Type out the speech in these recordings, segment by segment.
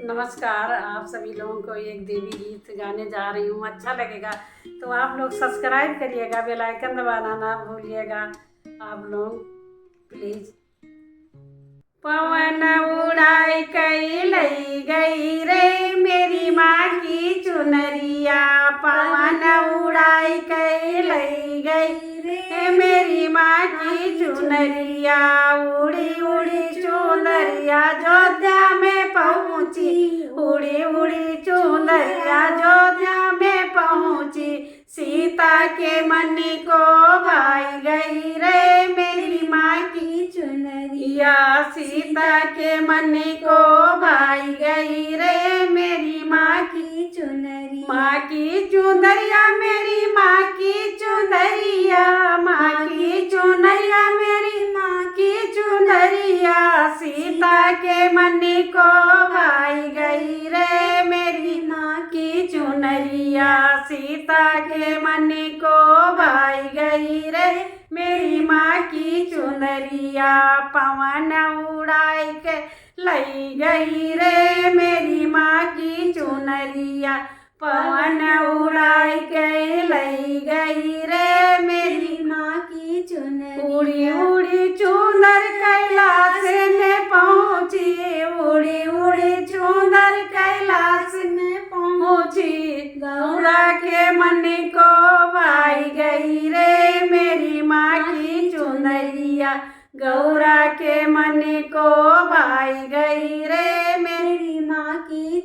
नमस्कार। आप सभी लोगों को एक देवी गीत गाने जा रही हूँ, अच्छा लगेगा तो आप लोग सब्सक्राइब करिएगा, बेल आइकन दबाना ना भूलिएगा आप लोग प्लीज। पवन उड़ाई कई लई गई रे मेरी माँ की चुनरिया, पवन उड़ाई कई लई गई रे मेरी माँ की चुनरिया, उड़ी उड़ी चुनरिया अयोध्या में पहुँची, उड़ी उड़ी चुनरिया अयोध्या में पहुँची, सीता के मन को भाई गई रे मेरी माँ की चुनरिया, सीता के मन को भाई गई रे मेरी माँ की चुनरिया, माँ की चुनरिया मेरी माँ की चुनरिया, माँ की चुनरिया मेरी माँ की चुनरिया, सीता के मन को भाई गई रे मेरी माँ की चुनरिया, सीता के मन को भाई गई रे मेरी माँ की चुनरिया, पवन उड़ाई के लई गई रे मेरी माँ की चुनरिया, पवन उड़ाई के लई गई रे मेरी माँ की चुनरिया, उड़ी उड़ी चुनर कैलाश में पहुँची, उड़ी उड़ी चुनर कैलाश में पहुँची, गौरा के मन को भाई गई रे मेरी माँ की चुनरिया, गौरा के मन को भाई गई रे मेरी माँ की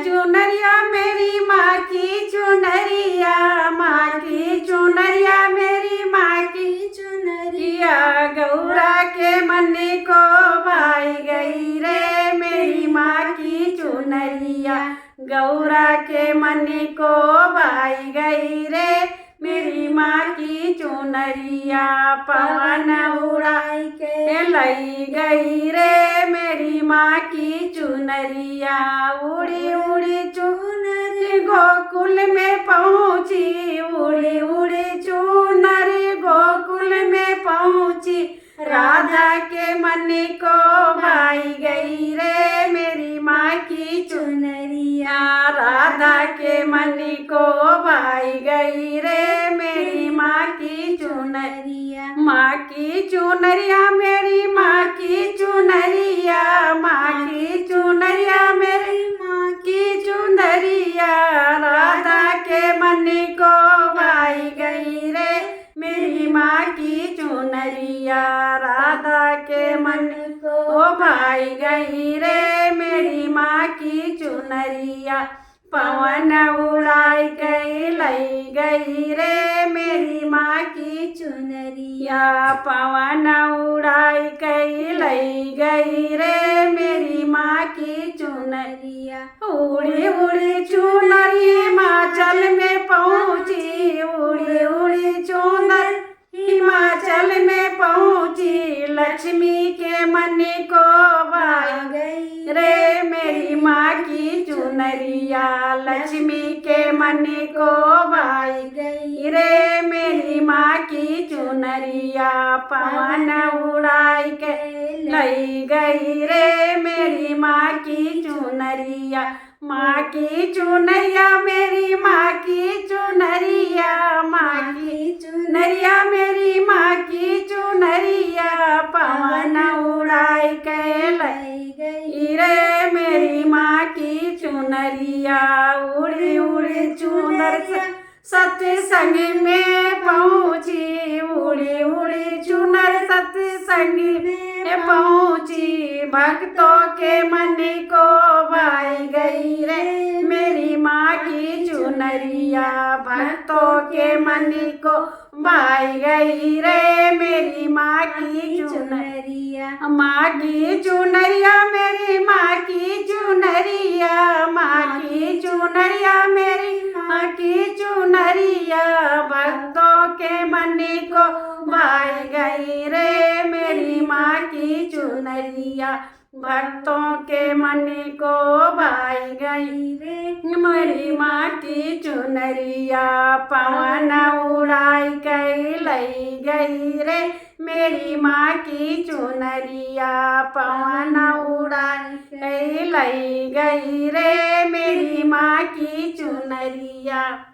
चुनरिया मेरी माँ की चुनरिया, माँ की चुनरिया मेरी माँ की चुनरिया, गौरा के मन को भाई गई रे मेरी माँ की चुनरिया, गौरा के मन को भाई गई रे मेरी माँ की चुनरिया, पवन उड़ाई के लई गई रे मेरी माँ की चुनरिया, उड़ी उड़ी चुनरी गोकुल में पहुँची, उड़ी उड़ी चुनरी गोकुल में पहुँची, राधा के मन को भाई गई रे मेरी माँ की चुनरिया, राधा के मन को भाई गई रे मेरी माँ की चुनरिया, माँ की चुनरिया मेरी माँ की चुनरिया, माँ की चुनरिया मेरी माँ की चुनरिया, राधा के मन को भाई गई रे मेरी माँ की चुनरिया, राधा के मन को भाई गई रे मेरी माँ की चुनरिया, पवन उड़ाई के लई गई रे मेरी माँ की चुनरिया, पवन उड़ाई के लई गई रे मेरी माँ की चुनरिया, उड़ी उड़ी चुनरी हिमाचल में पहुँची, उड़ी उड़ी चुनर हिमाचल में पहुँची, लक्ष्मी के मन को भाई गई रे मेरी माँ की चुनरिया, लक्ष्मी के मन को भाई गई रे मेरी माँ की चुनरिया, पवन उड़ाई के लई गई रे मेरी माँ की चुनरिया, माँ की चुनरिया मेरी माँ की चुनरिया, माँ की चुनरिया मेरी माँ की चुनरिया, पवन उड़ाई के लई गई रे मेरी माँ की चुनरिया, उड़ी उड़ी चुनर सत्संग में पहुँची, उड़ी उड़ी चुनर सत्संग में पहुँची, भक्तों के मन को भाई गई रे मेरी माँ की चुनरिया, भक्तों के मन को भाई गई रे मेरी माँ की चुनरिया, माँ की चुनरिया मेरी माँ की चुनरिया, माँ की चुनरिया मेरी माँ की चुनरिया, भक्तों के मन को भाई गई रे मेरी माँ की चुनरिया, भक्तों के मन को भाई गई रे मेरी माँ की चुनरिया, पवन उड़ाई के लई गई रे मेरी माँ की चुनरिया पवन उड़ाई लई गई रे मेरी माँ की चुनरिया।